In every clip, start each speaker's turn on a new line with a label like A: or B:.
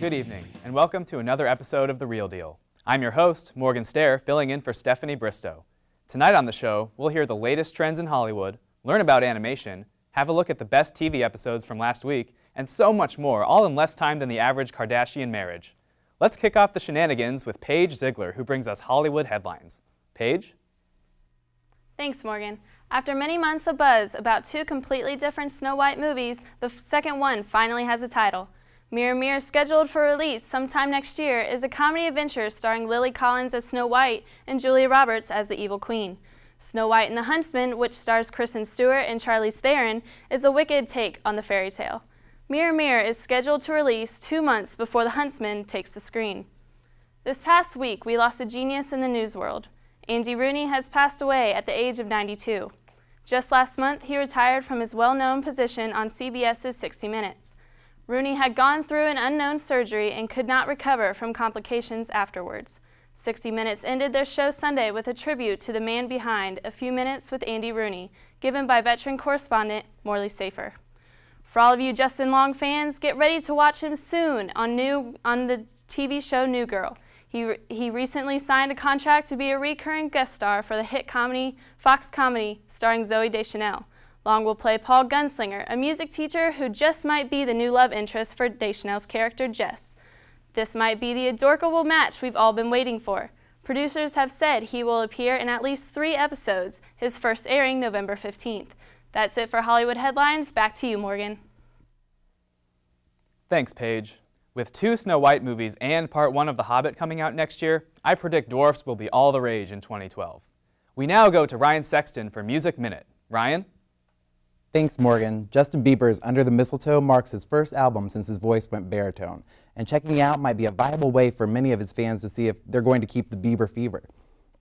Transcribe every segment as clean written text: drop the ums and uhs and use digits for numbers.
A: Good evening, and welcome to another episode of The Real Deal. I'm your host, Morgan Stair, filling in for Stephanie Bristow. Tonight on the show, we'll hear the latest trends in Hollywood, learn about animation, have a look at the best TV episodes from last week, and so much more, all in less time than the average Kardashian marriage. Let's kick off the shenanigans with Paige Ziegler, who brings us Hollywood headlines. Paige?
B: Thanks, Morgan. After many months of buzz about two completely different Snow White movies, the second one finally has a title. Mirror Mirror, scheduled for release sometime next year, is a comedy adventure starring Lily Collins as Snow White and Julia Roberts as the evil queen. Snow White and the Huntsman, which stars Kristen Stewart and Charlize Theron, is a wicked take on the fairy tale. Mirror Mirror is scheduled to release 2 months before The Huntsman takes the screen. This past week, we lost a genius in the news world. Andy Rooney has passed away at the age of 92. Just last month, he retired from his well-known position on CBS's 60 Minutes. Rooney had gone through an unknown surgery and could not recover from complications afterwards. 60 Minutes ended their show Sunday with a tribute to the man behind A Few Minutes with Andy Rooney, given by veteran correspondent Morley Safer. For all of you Justin Long fans, get ready to watch him soon on the TV show New Girl. He recently signed a contract to be a recurring guest star for the hit comedy Fox Comedy starring Zooey Deschanel. Long will play Paul Gunslinger, a music teacher who just might be the new love interest for Deschanel's character Jess. This might be the adorable match we've all been waiting for. Producers have said he will appear in at least 3 episodes, his first airing November 15th. That's it for Hollywood headlines. Back to you, Morgan.
A: Thanks, Paige. With 2 Snow White movies and Part 1 of The Hobbit coming out next year, I predict dwarfs will be all the rage in 2012. We now go to Ryan Sexton for Music Minute. Ryan?
C: Thanks, Morgan. Justin Bieber's Under the Mistletoe marks his first album since his voice went baritone, and checking it out might be a viable way for many of his fans to see if they're going to keep the Bieber fever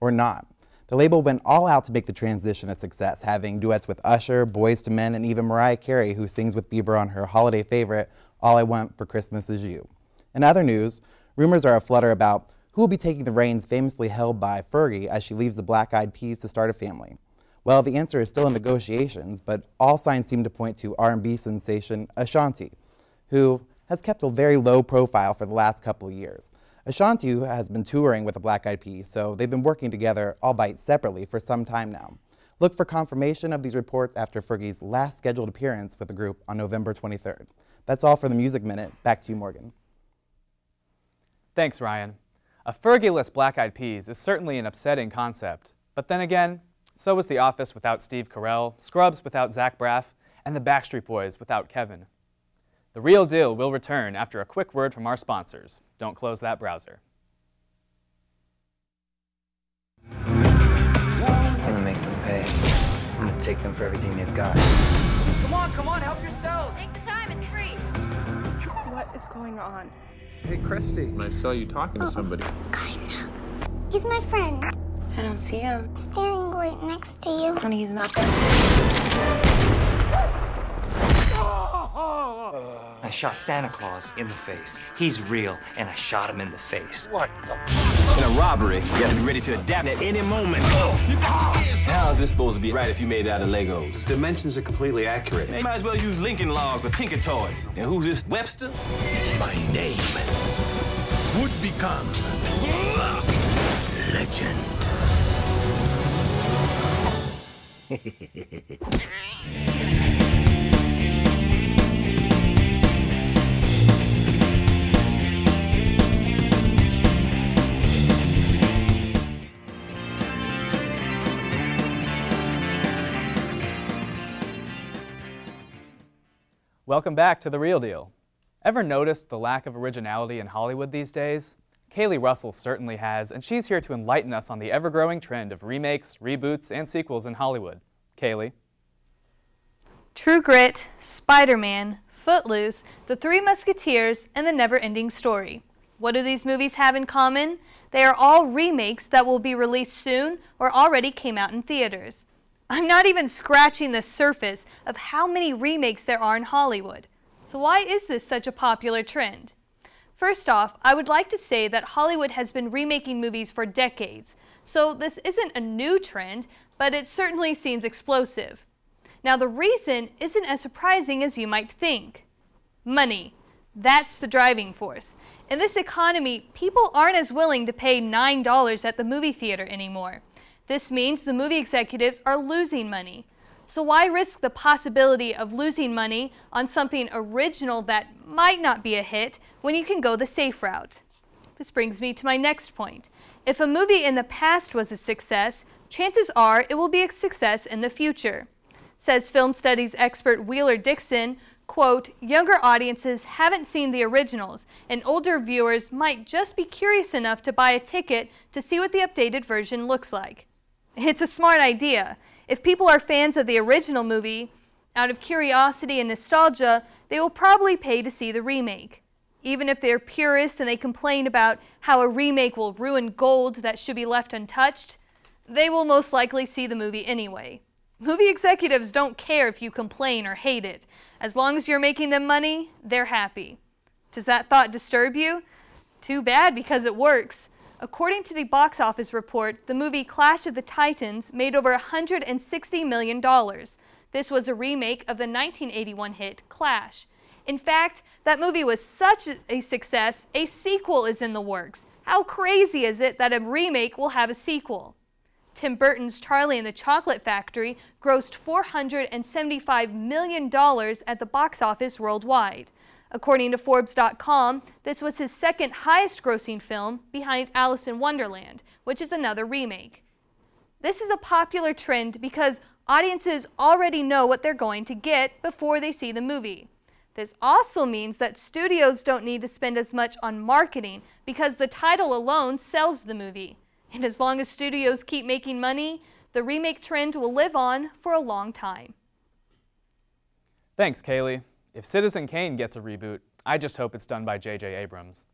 C: or not. The label went all out to make the transition a success, having duets with Usher, Boyz II Men, and even Mariah Carey, who sings with Bieber on her holiday favorite, All I Want for Christmas Is You. In other news, rumors are aflutter about who will be taking the reins famously held by Fergie as she leaves the Black Eyed Peas to start a family. Well, the answer is still in negotiations, but all signs seem to point to R&B sensation Ashanti, who has kept a very low profile for the last couple of years. Ashanti has been touring with the Black Eyed Peas, so they've been working together, albeit separately, for some time now. Look for confirmation of these reports after Fergie's last scheduled appearance with the group on November 23rd. That's all for the Music Minute. Back to you, Morgan.
A: Thanks, Ryan. A Fergie-less Black Eyed Peas is certainly an upsetting concept, but then again, so was The Office without Steve Carell, Scrubs without Zach Braff, and the Backstreet Boys without Kevin. The Real Deal will return after a quick word from our sponsors. Don't close that browser.
D: I'm gonna make them pay. I'm gonna take them for everything they've got.
E: Come on, help yourselves!
F: Take the time, it's free.
B: What is going on?
E: Hey, Christy.
G: I saw you talking to somebody.
F: Kinda. He's my friend.
B: I don't see him.
F: Standing right next to you.
B: Honey, he's not there.
D: I shot Santa Claus in the face. He's real, and I shot him in the face.
H: What the?
I: In a robbery, you have to be ready to adapt at any moment. How is this supposed to be right if you made it out of Legos?
J: Dimensions are completely accurate.
I: They might as well use Lincoln Logs or Tinker Toys. And who's this, Webster?
H: My name would become legend.
A: Welcome back to The Real Deal. Ever noticed the lack of originality in Hollywood these days? Kaylee Russell certainly has, and she's here to enlighten us on the ever-growing trend of remakes, reboots, and sequels in Hollywood. Kaylee.
K: True Grit, Spider-Man, Footloose, The Three Musketeers, and The Never-Ending Story. What do these movies have in common? They are all remakes that will be released soon or already came out in theaters. I'm not even scratching the surface of how many remakes there are in Hollywood. So why is this such a popular trend? First off, I would like to say that Hollywood has been remaking movies for decades, so this isn't a new trend, but it certainly seems explosive. Now the reason isn't as surprising as you might think. Money. That's the driving force. In this economy, people aren't as willing to pay $9 at the movie theater anymore. This means the movie executives are losing money. So why risk the possibility of losing money on something original that might not be a hit when you can go the safe route? This brings me to my next point. If a movie in the past was a success, chances are it will be a success in the future. Says film studies expert Wheeler Dixon, quote, "Younger audiences haven't seen the originals, and older viewers might just be curious enough to buy a ticket to see what the updated version looks like." It's a smart idea. If people are fans of the original movie, out of curiosity and nostalgia, they will probably pay to see the remake. Even if they're purists and they complain about how a remake will ruin gold that should be left untouched, they will most likely see the movie anyway. Movie executives don't care if you complain or hate it. As long as you're making them money, they're happy. Does that thought disturb you? Too bad, because it works. According to the box office report, the movie Clash of the Titans made over $160 million. This was a remake of the 1981 hit Clash. In fact, that movie was such a success, a sequel is in the works. How crazy is it that a remake will have a sequel? Tim Burton's Charlie and the Chocolate Factory grossed $475 million at the box office worldwide. According to Forbes.com, this was his second highest grossing film behind Alice in Wonderland, which is another remake. This is a popular trend because audiences already know what they're going to get before they see the movie. This also means that studios don't need to spend as much on marketing because the title alone sells the movie. And as long as studios keep making money, the remake trend will live on for a long time.
A: Thanks, Kaylee. If Citizen Kane gets a reboot, I just hope it's done by J.J. Abrams.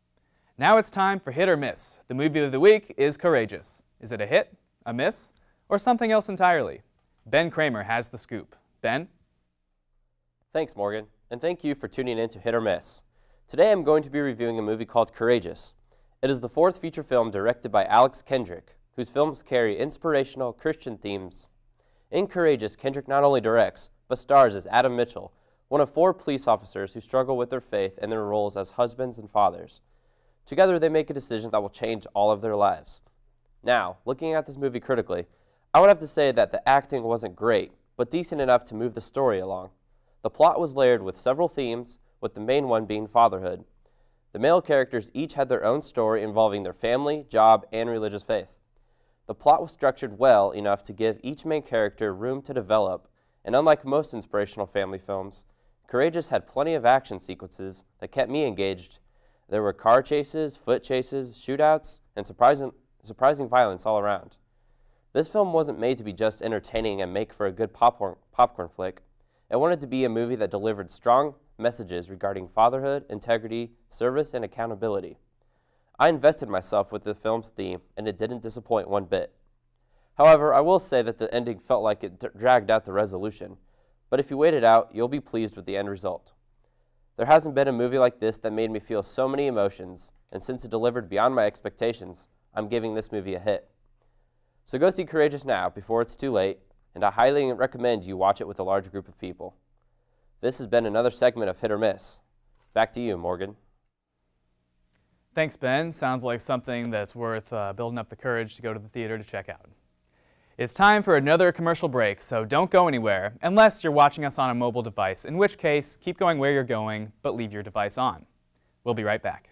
A: Now it's time for Hit or Miss. The movie of the week is Courageous. Is it a hit, a miss, or something else entirely? Ben Kramer has the scoop. Ben?
G: Thanks, Morgan, and thank you for tuning in to Hit or Miss. Today I'm going to be reviewing a movie called Courageous. It is the fourth feature film directed by Alex Kendrick, whose films carry inspirational Christian themes. In Courageous, Kendrick not only directs, but stars as Adam Mitchell, one of 4 police officers who struggle with their faith and their roles as husbands and fathers. Together, they make a decision that will change all of their lives. Now, looking at this movie critically, I would have to say that the acting wasn't great, but decent enough to move the story along. The plot was layered with several themes, with the main one being fatherhood. The male characters each had their own story involving their family, job, and religious faith. The plot was structured well enough to give each main character room to develop, and unlike most inspirational family films, Courageous had plenty of action sequences that kept me engaged. There were car chases, foot chases, shootouts, and surprising violence all around. This film wasn't made to be just entertaining and make for a good popcorn flick. It wanted to be a movie that delivered strong messages regarding fatherhood, integrity, service, and accountability. I invested myself with the film's theme, and it didn't disappoint one bit. However, I will say that the ending felt like it dragged out the resolution. But if you wait it out, you'll be pleased with the end result. There hasn't been a movie like this that made me feel so many emotions, and since it delivered beyond my expectations, I'm giving this movie a hit. So go see Courageous now before it's too late, and I highly recommend you watch it with a large group of people. This has been another segment of Hit or Miss. Back to you, Morgan.
A: Thanks, Ben. Sounds like something that's worth building up the courage to go to the theater to check out. It's time for another commercial break, so don't go anywhere, unless you're watching us on a mobile device, in which case, keep going where you're going, but leave your device on. We'll be right back.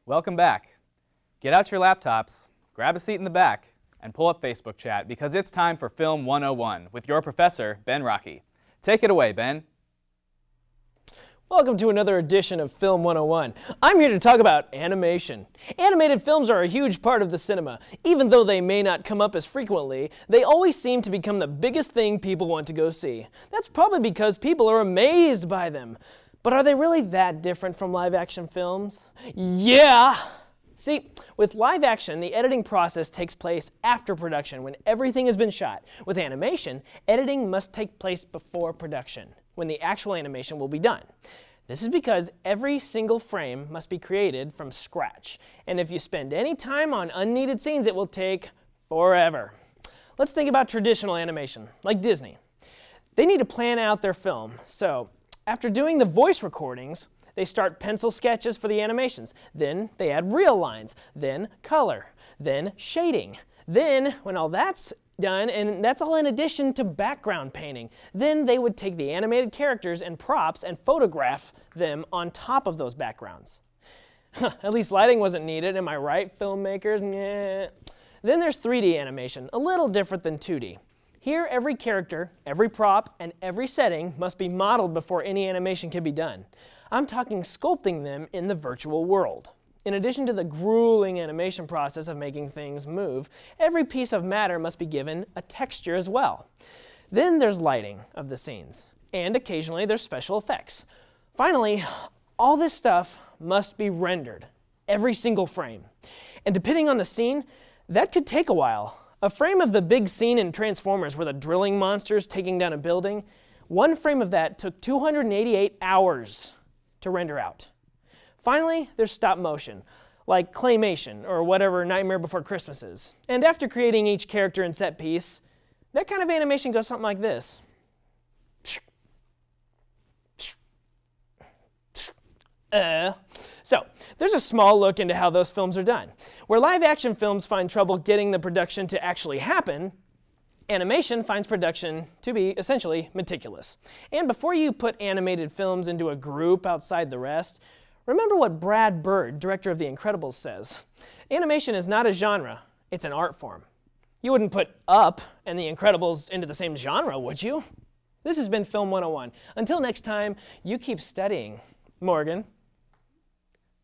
A: Welcome back. Get out your laptops, grab a seat in the back, and pull up Facebook chat because it's time for Film 101 with your professor, Ben Rocky. Take it away, Ben.
J: Welcome to another edition of Film 101. I'm here to talk about animation. Animated films are a huge part of the cinema. Even though they may not come up as frequently, they always seem to become the biggest thing people want to go see. That's probably because people are amazed by them. But are they really that different from live-action films? Yeah! See, with live action, the editing process takes place after production when everything has been shot. With animation, editing must take place before production, when the actual animation will be done. This is because every single frame must be created from scratch. And if you spend any time on unneeded scenes, it will take forever. Let's think about traditional animation, like Disney. They need to plan out their film. So, after doing the voice recordings, they start pencil sketches for the animations. Then they add real lines, then color, then shading. Then, when all that's done, and that's all in addition to background painting, then they would take the animated characters and props and photograph them on top of those backgrounds. At least lighting wasn't needed, am I right, filmmakers? Yeah. Then there's 3D animation, a little different than 2D. Here, every character, every prop, and every setting must be modeled before any animation can be done. I'm talking sculpting them in the virtual world. In addition to the grueling animation process of making things move, every piece of matter must be given a texture as well. Then there's lighting of the scenes, and occasionally there's special effects. Finally, all this stuff must be rendered, every single frame. And depending on the scene, that could take a while. A frame of the big scene in Transformers where the drilling monster's taking down a building, one frame of that took 288 hours to render out. Finally, there's stop motion, like claymation or whatever Nightmare Before Christmas is. And after creating each character and set piece, that kind of animation goes something like this. So, there's a small look into how those films are done. Where live-action films find trouble getting the production to actually happen, animation finds production to be essentially meticulous. And before you put animated films into a group outside the rest, remember what Brad Bird, director of The Incredibles, says. Animation is not a genre, it's an art form. You wouldn't put Up and The Incredibles into the same genre, would you? This has been Film 101. Until next time, you keep studying. Morgan.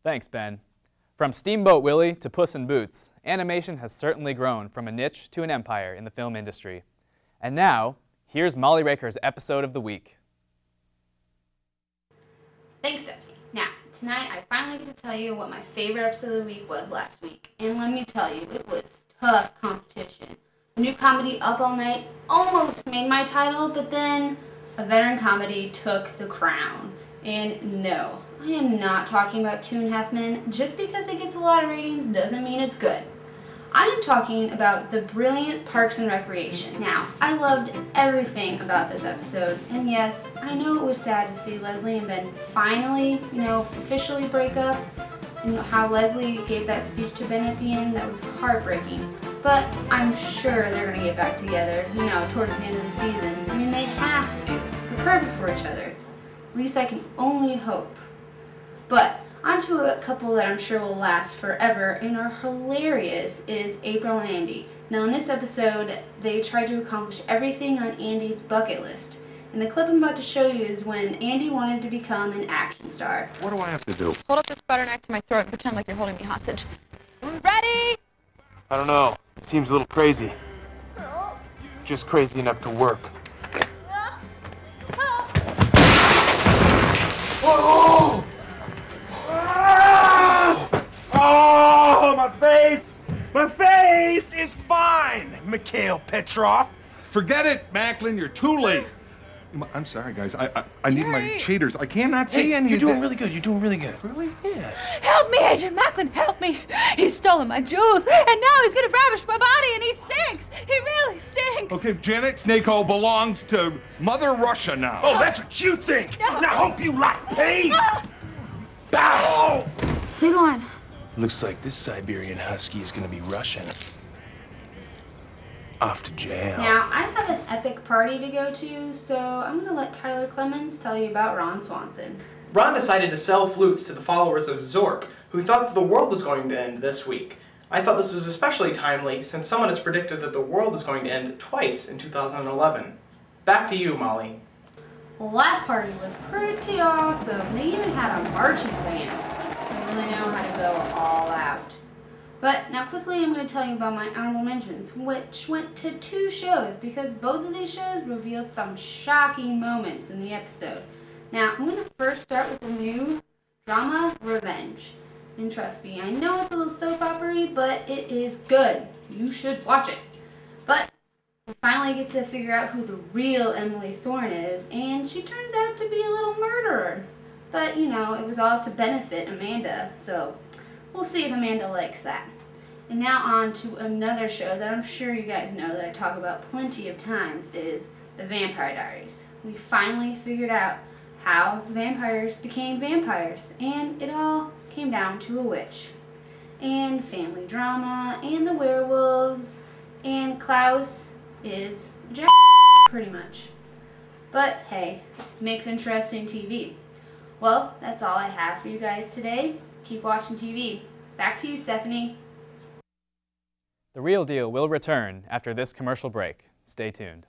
A: Thanks, Ben. From Steamboat Willie to Puss in Boots, animation has certainly grown from a niche to an empire in the film industry. And now, here's Molly Raker's episode of the week.
B: Thanks, Stephanie. Now, tonight I finally get to tell you what my favorite episode of the week was last week. And let me tell you, it was tough competition. The new comedy Up All Night almost made my title, but then a veteran comedy took the crown. And no, I am not talking about 2.5 Men. Just because it gets a lot of ratings doesn't mean it's good. I am talking about the brilliant Parks and Recreation. Now, I loved everything about this episode, and yes, I know it was sad to see Leslie and Ben finally, officially break up, and how Leslie gave that speech to Ben at the end. That was heartbreaking. But I'm sure they're gonna get back together, towards the end of the season. I mean, they have to. They're perfect for each other. At least I can only hope. But on to a couple that I'm sure will last forever and are hilarious is April and Andy. Now in this episode, they tried to accomplish everything on Andy's bucket list. And the clip I'm about to show you is when Andy wanted to become an action star.
L: What do I have to do?
M: Hold up this butter knife to my throat and pretend like you're holding me hostage. Ready?
L: I don't know. It seems a little crazy. Just crazy enough to work. Whoa! Oh, my face! My face is fine, Mikhail Petrov.
H: Forget it, Macklin. You're too late. I'm sorry, guys. I need my cheaters. I cannot see any.
L: You're doing really good. You're doing really good.
H: Really?
L: Yeah.
M: Help me, Agent Macklin, help me. He's stolen my jewels, and now he's gonna ravish my body, and he stinks. He really stinks.
H: Okay, Janet Snakehole belongs to Mother Russia now.
L: Oh, that's what you think. No. Now hope you like pain. Bow!
M: Say the line.
L: Looks like this Siberian husky is gonna be Russian. Off to jail.
B: Now, I have an epic party to go to, so I'm going to let Tyler Clemens tell you about Ron Swanson.
N: Ron decided to sell flutes to the followers of Zork, who thought that the world was going to end this week. I thought this was especially timely, since someone has predicted that the world is going to end twice in 2011. Back to you, Molly.
B: Well, that party was pretty awesome. They even had a marching band. They really know how to go all out. But now quickly I'm going to tell you about my honorable mentions, which went to 2 shows because both of these shows revealed some shocking moments in the episode.
O: Now, I'm going to first start with the new drama, Revenge. And trust me, I know it's a little soap opera-y, but it is good. You should watch it. But we finally get to figure out who the real Emily Thorne is, and she turns out to be a little murderer. But, you know, it was all to benefit Amanda, so we'll see if Amanda likes that. And now on to another show that I'm sure you guys know that I talk about plenty of times is The Vampire Diaries. We finally figured out how vampires became vampires, and it all came down to a witch. And family drama, and the werewolves, and Klaus is Jack pretty much. But hey, makes interesting TV. Well, that's all I have for you guys today. Keep watching TV. Back to you, Stephanie.
A: The Real Deal will return after this commercial break. Stay tuned.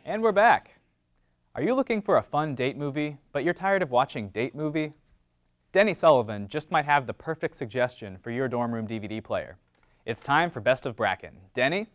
A: And we're back. Are you looking for a fun date movie, but you're tired of watching date movie? Denny Sullivan just might have the perfect suggestion for your dorm room DVD player. It's time for Best of Bracken. Denny?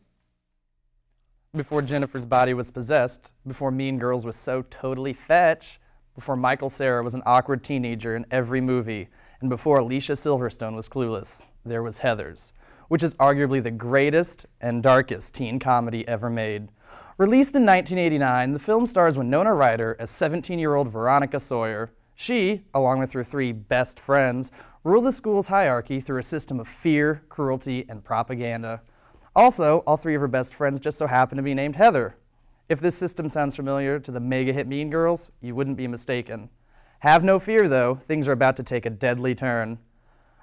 P: Before Jennifer's body was possessed, before Mean Girls was so totally fetch, before Michael Cera was an awkward teenager in every movie, and before Alicia Silverstone was clueless, there was Heathers, which is arguably the greatest and darkest teen comedy ever made. Released in 1989, the film stars Winona Ryder as 17-year-old Veronica Sawyer. She, along with her three best friends, rule the school's hierarchy through a system of fear, cruelty, and propaganda. Also, all three of her best friends just so happen to be named Heather. If this system sounds familiar to the mega hit Mean Girls, you wouldn't be mistaken. Have no fear, though, things are about to take a deadly turn.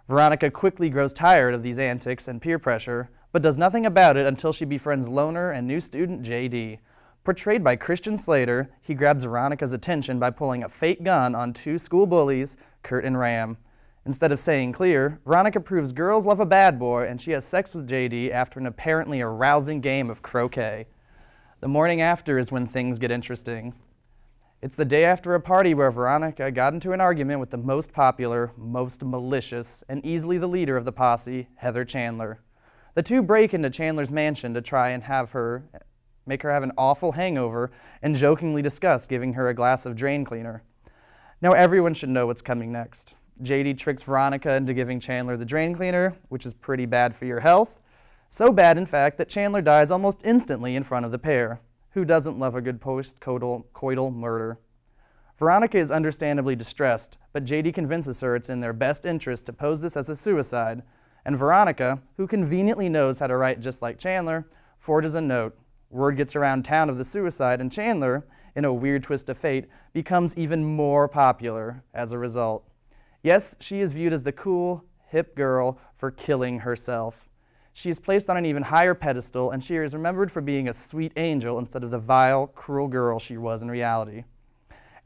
P: Veronica quickly grows tired of these antics and peer pressure, but does nothing about it until she befriends loner and new student JD. Portrayed by Christian Slater, he grabs Veronica's attention by pulling a fake gun on two school bullies, Kurt and Ram. Instead of saying clear, Veronica proves girls love a bad boy, and she has sex with JD after an apparently arousing game of croquet. The morning after is when things get interesting. It's the day after a party where Veronica got into an argument with the most popular, most malicious, and easily the leader of the posse, Heather Chandler. The two break into Chandler's mansion to try and make her have an awful hangover and jokingly discuss giving her a glass of drain cleaner. Now everyone should know what's coming next. JD tricks Veronica into giving Chandler the drain cleaner, which is pretty bad for your health. So bad, in fact, that Chandler dies almost instantly in front of the pair. Who doesn't love a good post-coital murder? Veronica is understandably distressed, but JD convinces her it's in their best interest to pose this as a suicide, and Veronica, who conveniently knows how to write just like Chandler, forges a note. Word gets around town of the suicide, and Chandler, in a weird twist of fate, becomes even more popular as a result. Yes, she is viewed as the cool, hip girl for killing herself. She is placed on an even higher pedestal, and she is remembered for being a sweet angel instead of the vile, cruel girl she was in reality.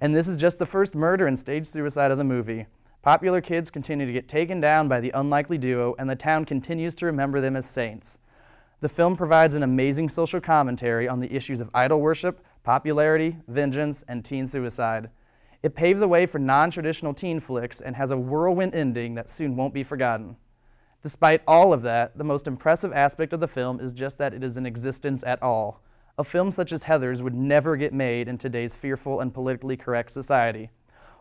P: And this is just the first murder and staged suicide of the movie. Popular kids continue to get taken down by the unlikely duo, and the town continues to remember them as saints. The film provides an amazing social commentary on the issues of idol worship, popularity, vengeance, and teen suicide. It paved the way for non-traditional teen flicks and has a whirlwind ending that soon won't be forgotten. Despite all of that, the most impressive aspect of the film is just that it is in existence at all. A film such as Heathers would never get made in today's fearful and politically correct society.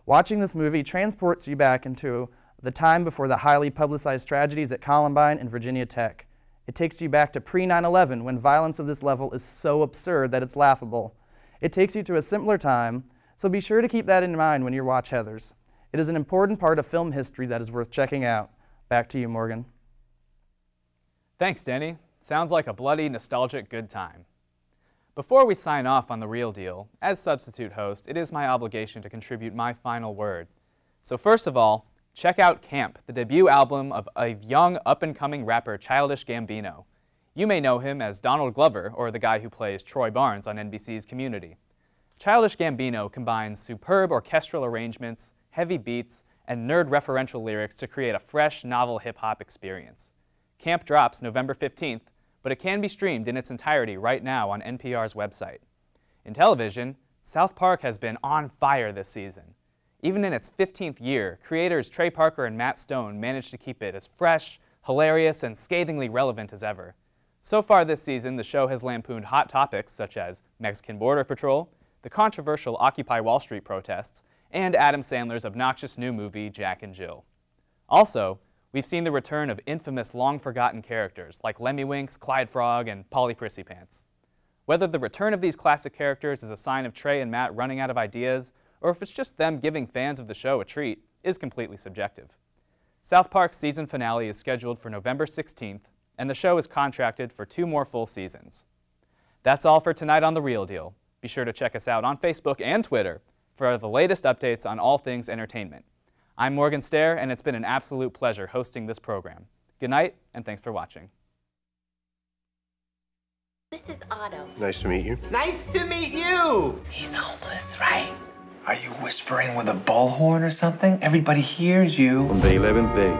P: Watching this movie transports you back into the time before the highly publicized tragedies at Columbine and Virginia Tech. It takes you back to pre-9/11 when violence of this level is so absurd that it's laughable. It takes you to a simpler time, so be sure to keep that in mind when you watch Heathers. It is an important part of film history that is worth checking out. Back to you, Morgan.
A: Thanks, Danny. Sounds like a bloody, nostalgic good time. Before we sign off on The Real Deal, as substitute host, it is my obligation to contribute my final word. So first of all, check out Camp, the debut album of a young, up-and-coming rapper, Childish Gambino. You may know him as Donald Glover, or the guy who plays Troy Barnes on NBC's Community. Childish Gambino combines superb orchestral arrangements, heavy beats, and nerd-referential lyrics to create a fresh, novel hip-hop experience. Camp drops November 15th, but it can be streamed in its entirety right now on NPR's website. In television, South Park has been on fire this season. Even in its 15th year, creators Trey Parker and Matt Stone managed to keep it as fresh, hilarious, and scathingly relevant as ever. So far this season, the show has lampooned hot topics such as Mexican Border Patrol, the controversial Occupy Wall Street protests, and Adam Sandler's obnoxious new movie, Jack and Jill. Also, we've seen the return of infamous long-forgotten characters like Lemmy Winks, Clyde Frog, and Polly Prissy Pants. Whether the return of these classic characters is a sign of Trey and Matt running out of ideas, or if it's just them giving fans of the show a treat, is completely subjective. South Park's season finale is scheduled for November 16th, and the show is contracted for 2 more full seasons. That's all for tonight on The Real Deal. Be sure to check us out on Facebook and Twitter for the latest updates on all things entertainment. I'm Morgan Stair, and it's been an absolute pleasure hosting this program. Good night, and thanks for watching.
Q: This is Otto.
R: Nice to meet you.
S: Nice to meet you! He's homeless, right? Are you whispering with a bullhorn or something? Everybody hears you.
T: On the 11th day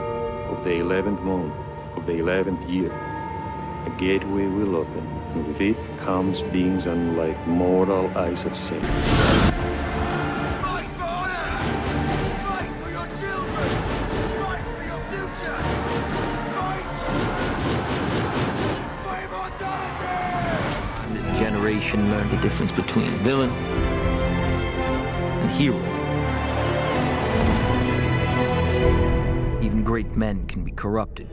T: of the 11th month of the 11th year, a gateway will open, and with it comes beings unlike mortal eyes of sin.
S: Fight for honor! Fight for your children! Fight for your future! Fight for immortality!
U: This generation learned the difference between villain and hero. Even great men can be corrupted.